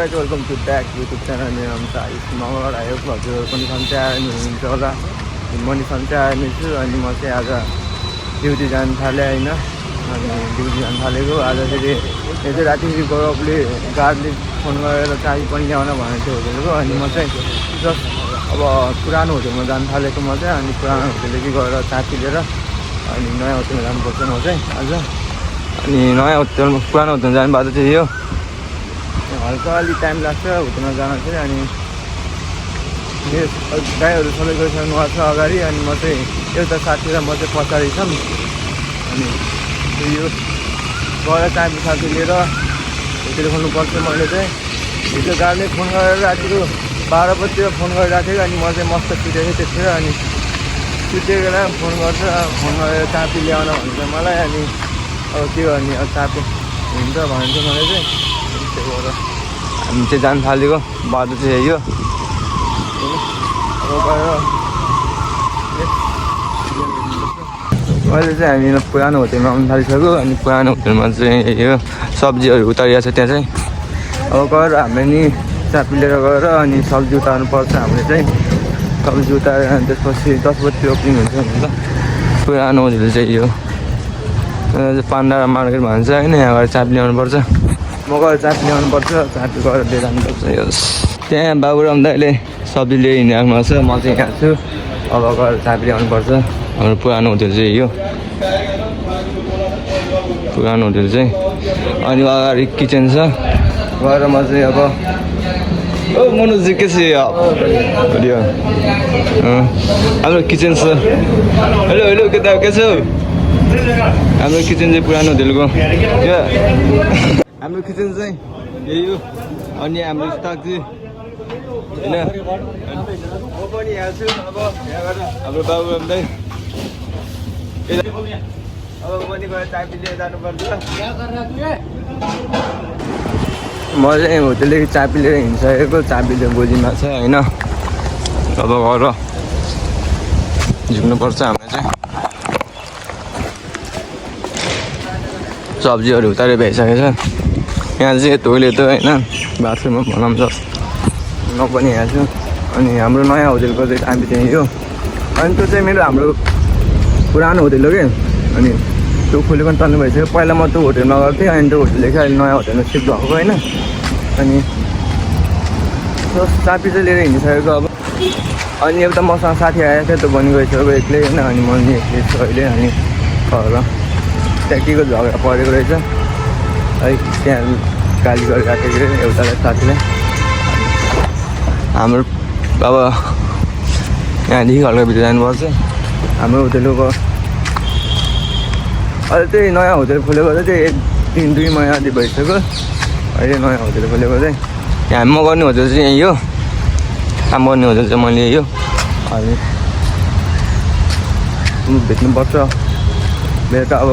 guys, welcome to back YouTube channel. मेरो नाम चाहिँ आयुष मगर। आयो हजुरहरू पनि सन्चै आउनु हुनुहुन्छ होला। म नि सन्चै आउने छु अनि म चाहिँ आज ड्युटी जान थालेँ हैन। अनि ड्युटी जान थालेको आज फेरि यो चाहिँ राति गौरवले गार्डले फोन गरेर चाबी पनि ल्याउन भनेको थियो होटेलको। अनि म चाहिँ जस्ट अब पुरानो होटेलमा जान थालेको म चाहिँ। अनि पुरानो होटेलदेखि गएर चाबी लिएर अनि नयाँ होटेलमा जानुपर्छ म चाहिँ आज। अनि नयाँ होटेलमा पुरानो होटेलमा जानु बाटो चाहिँ यो हल्का अलि टाइम लाग्छ होटेलमा जान चाहिँ। अनि मेरो गाईहरू सबै गइसक्नु भएको छ अगाडि। अनि म चाहिँ एउटा साथी र म चाहिँ पछाडि छौँ। अनि यो गएर चाबी साथी लिएर होटेल खोल्नुपर्छ। मैले चाहिँ हिजो गाडीले फोन गरेर रातिको 12 बजीतिर फोन गरिरहेको थिएँ। अनि म चाहिँ मस्त सुतेको थिएँ त्यतिखेर। अनि सुतेको बेला फोन गर्छ, फोन गरेर चाबी ल्याउन भन्छ मलाई। अनि अब के गर्ने, अब चाबी हुन्छ भन्छ मलाई चाहिँ। त्यही भएर हामी चाहिँ जान थालेको बाटो चाहिँ यो अब गएर अहिले चाहिँ हामी पुरानो होटेलमा आउनु थालिसक्यो। अनि पुरानो होटेलमा चाहिँ यो सब्जीहरू उतारिएको छ त्यहाँ चाहिँ। अब गएर हामीले नि चाबी लिएर गएर अनि सब्जी उतार्नु पर्छ हामीले चाहिँ। सब्जी उतारेर अनि त्यसपछि 10 बजी ओपनिङ हुन्छ भन्छ पुरानो होटेल चाहिँ यो पान्डा मार्केट भन्छ होइन। यहाँ गएर चाबी ल्याउनुपर्छ। म गएर चाबी ल्याउनुपर्छ, चाबी गएर लिएर जानुपर्छ। यस त्यहाँ बाबुराम दाइले सब्जी लिएर हिँडिराख्नु भएको छ, म चाहिँ यहाँ छु। अब गएर चाबी ल्याउनुपर्छ। हाम्रो पुरानो होटेल चाहिँ यो पुरानो होटेल चाहिँ। अनि अगाडि किचन छ। गएर म चाहिँ अब ओ मनोज के छ बढिया हाम्रो किचन छ। हेलो हेलो के त के छ हाम्रो किचन चाहिँ पुरानो होटेलको क्या हाम्रो किचन चाहिँ यही हो। अनि हाम्रो स्टक चाहिँ होइन म पनि यहाँ छु। अब यहाँबाट हाम्रो बाबु दाइ अब पनि गएर चाबी लिएर जानुपर्छ। म चाहिँ होटेलदेखि चाबी लिएर हिँडिसकेको, चाबी चाहिँ गोजीमा छ होइन। अब गएर झुक्नुपर्छ हाम्रो चाहिँ। सब्जीहरू उतारेर भइसकेको छ। यहाँ चाहिँ टोइलेट हो होइन, बाथरुममा भनौँ छ। म पनि यहाँ छु। अनि हाम्रो नयाँ होटेलको चाहिँ चाबी चाहिँ यो। अनि त्यो चाहिँ मेरो हाम्रो पुरानो होटेल हो कि। अनि त्यो खोलेको पनि टन्नु भइसक्यो। पहिला म त्यो होटेलमा गर्थेँ, अनि त्यो होटेलदेखि अहिले नयाँ होटेलमा सिफ्ट भएको होइन। अनि त्यो चाबी चाहिँ लिएर हिँडिसकेको अब। अनि एउटा मसँग साथी आएको थियो, त्यो पनि गइसकेको एक्लै होइन। अनि म नि एक्लै छु अहिले। अनि घर त्यहाँ के को झगडा परेको रहेछ है, त्यहाँ गाली गरिरहेको थियो एउटालाई साथीलाई। हाम्रो अब यहाँदेखि हल्का भित्र जानुपर्छ हाम्रो होटेलको। अहिले त्यही नयाँ होटेल खोलेको चाहिँ 1-2 महिना जति भइसक्यो। अहिले नयाँ होटेल खोलेको चाहिँ यहाँ म गर्ने होटेल चाहिँ यही हो। काम गर्ने होटेल चाहिँ मैले यही हो। अनि भेट्नुपर्छ बेलुका। अब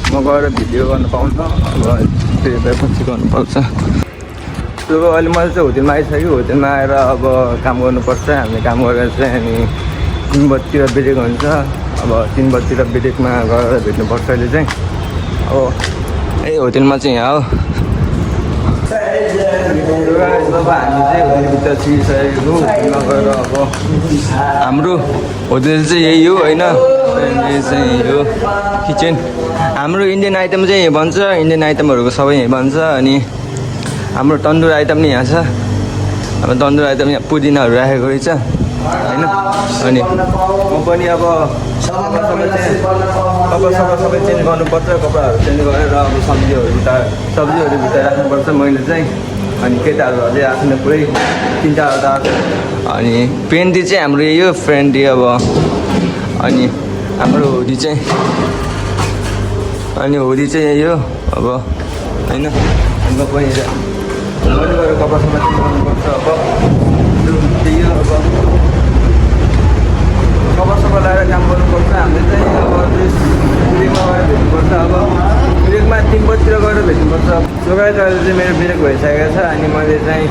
म गएर भिडियो गर्न पाउँछ, अब पछि गर्नुपर्छ। त्यो अहिले मैले चाहिँ होटेलमा आइसक्यो। होटेलमा आएर अब काम गर्नुपर्छ हामीले। काम गरेर चाहिँ अनि 3 बजीतिर ब्रेक हुन्छ। अब 3 बजीतिर ब्रेकमा गएर भेट्नुपर्छ अहिले चाहिँ। अब यही होटेलमा चाहिँ यहाँ हो। अब हामी चाहिँ होटेलभित्र छिरिसकेको होटेलमा गएर अब हाम्रो होटेल चाहिँ यही हो होइन। यो चाहिँ यो किचन हाम्रो इन्डियन आइटम चाहिँ यहीँ बन्छ, इन्डियन आइटमहरूको सबै यहीँ बन्छ। अनि हाम्रो तन्दुर आइटम नि यहाँ छ। हाम्रो तन्दुर आइटम यहाँ पुदिनाहरू राखेको रहेछ होइन। अनि म पनि अब सबै चेन्ज गर्नुपर्छ। कपडाहरू चेन्ज गरेर अब सब्जीहरू भित्र राख्नुपर्छ मैले चाहिँ। अनि केटाहरू अझै आफ्नो पुरै 3-4 अनि पेन्टी चाहिँ हाम्रो यो फ्रेन्डी अब। अनि हाम्रो होडी चाहिँ यही हो अब होइन। म पनि गएर कपडा सबै चेन्ज गर्नुपर्छ। अब त्यही हो। अब कपडा लगाएर काम गर्नुपर्छ हामीले चाहिँ। अब ब्रेकमा गएर भेट्नुपर्छ। अब ब्रेकमा 3 बजीतिर गएर भेट्नुपर्छ। जोगाइ अहिले चाहिँ मेरो ब्रेक भइसकेको छ। अनि मैले चाहिँ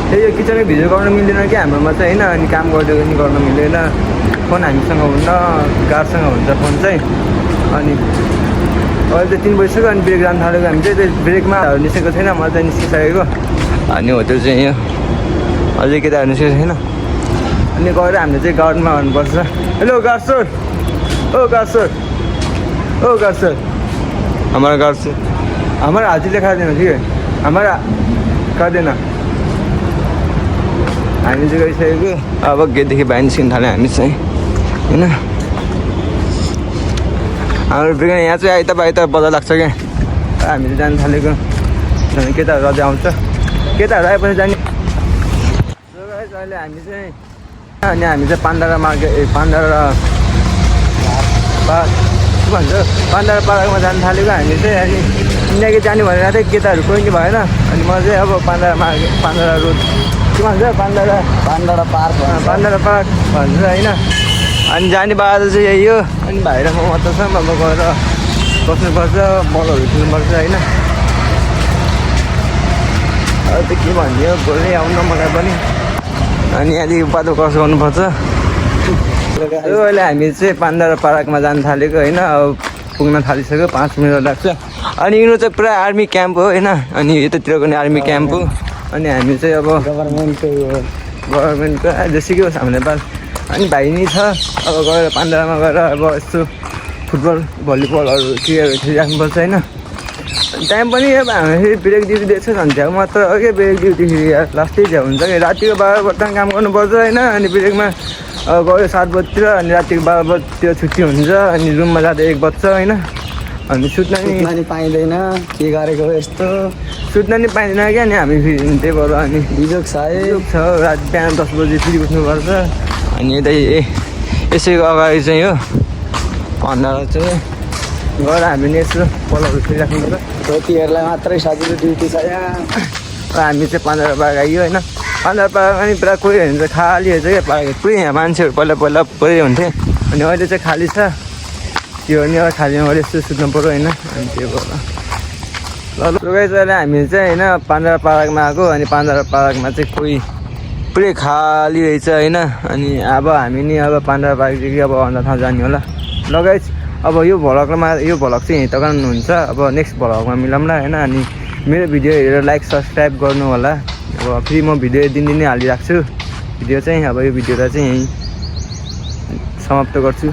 त्यही किचनमै भिडियो गर्न मिल्दैन कि हाम्रोमा चाहिँ होइन। अनि काम गर्दै पनि गर्न मिल्दैन, फोन हामीसँग हुन्न, गार्डसँग हुन्छ फोन चाहिँ। अनि अहिले चाहिँ 3 बजिसक्यो। अनि ब्रेक जानु थालेको हामी चाहिँ। त्यो ब्रेकमा निस्केको छैन, मैले चाहिँ निस्किसकेको। अनि होटल चाहिँ यो अझै केटाहरू निस्केको छैन अनि गएर हामीले चाहिँ गार्डमा भन्नुपर्छ हेलो गार्ड सर ओ गार्ड सर ओ गार्ड सर हमारा गार्ड सर हमारा हाजिर खा देना ठीक है हमारा कर देना हामी चाहिँ गइसकेको अब गेटदेखि बाहिर निस्किन थाल्यो हामी चाहिँ होइन हाम्रो बिहान यहाँ चाहिँ आइतबार बजार लाग्छ क्या हामी चाहिँ जानु थालेको अनि केटाहरू अझै आउँछ केटाहरू आएपछि जाने अहिले हामी चाहिँ अनि हामी चाहिँ पान्डारा मार्केट पान्डारा के भन्छ पान्डारा पार्कमा जानु थालेको हामी चाहिँ अनि इन्डियाको जाने भनेर चाहिँ केटाहरू कोही नि भएन अनि म चाहिँ अब पान्डारा मार्केट पान्डारा रोड के भन्छ पान्डारा पार्क भन्छ होइन अनि जाने बाटो चाहिँ यही हो अनि भाइर म मात्र छ अब गएर बस्नुपर्छ बलहरू खेल्नुपर्छ होइन अब त्यो के भन्ने हो भोलि आउनु मलाई पनि अनि यहाँदेखि बाटो क्रस गर्नुपर्छ अहिले हामी चाहिँ पान्डारा पार्कमा जानु थालेको होइन अब पुग्न थालिसक्यो 5 मिनट लाग्छ अनि यिनीहरू चाहिँ पुरा आर्मी क्याम्प हो होइन अनि यतातिर पनि आर्मी क्याम्प हो अनि हामी चाहिँ अब गभर्मेन्टको आज सिक्यो हाम्रो नेपाल अनि भाइ नि छ अब गएर पान्डारामा गएर अब यस्तो फुटबल भलिबलहरू क्रिकेटहरू खेलिराख्नुपर्छ होइन टाइम पनि अब हामी ब्रेक ड्युटी दिएछ झन् झ्याउ मात्र हो क्या ब्रेक ड्युटी फेरि लास्टै झ्याउ हुन्छ कि रातिको 12 बजीसम्म काम गर्नुपर्छ होइन अनि ब्रेकमा अब गयो 7 बजीतिर अनि रातिको 12 बजीतिर छुट्टी हुन्छ अनि रुममा जाँदा 1 बज्छ होइन अनि सुत्न नि पाइँदैन के गरेको यस्तो सुत्न नि पाइँदैन क्या अनि हामी फेरि त्यही भएर अनि बिजोग छ राति बिहान 10 बजी फेरि उठ्नुपर्छ अनि यतै यसैको अगाडि चाहिँ हो भन्दा चाहिँ गएर हामीले यसो बलहरू खेलिराख्नुपर्छ छोटीहरूलाई मात्रै सजिलो ड्युटी छ यहाँ हामी चाहिँ पान्डारा पार्क आइयो होइन पान्डारा पार्क अनि पुरा कोही हुन्छ खाली हुन्छ क्या पार्क पुरै यहाँ मान्छेहरू पहिला पुरै हुन्थे अनि अहिले चाहिँ खाली छ त्यो अनि अब खालीमा गएर यस्तो सुत्नु पऱ्यो होइन अनि त्यो भएर ल अहिले हामी चाहिँ होइन पान्डारा पार्कमा आएको अनि पान्डारा पार्कमा चाहिँ कोही पुरै खाली रहेछ होइन अनि अब हामी नि अब पान्डारा पार्कदेखि अब अन्त ठाउँ जाने होला लगाइस अब यो भ्लग चाहिँ यहीँ तक हुन्छ अब नेक्स्ट भ्लगमा मिलाउँला होइन अनि मेरो भिडियो हेरेर लाइक सब्सक्राइब गर्नु होला अब फेरि म भिडियो दिनदिनै हालिराख्छु भिडियो चाहिँ अब यो भिडियोलाई चाहिँ यहीँ समाप्त गर्छु।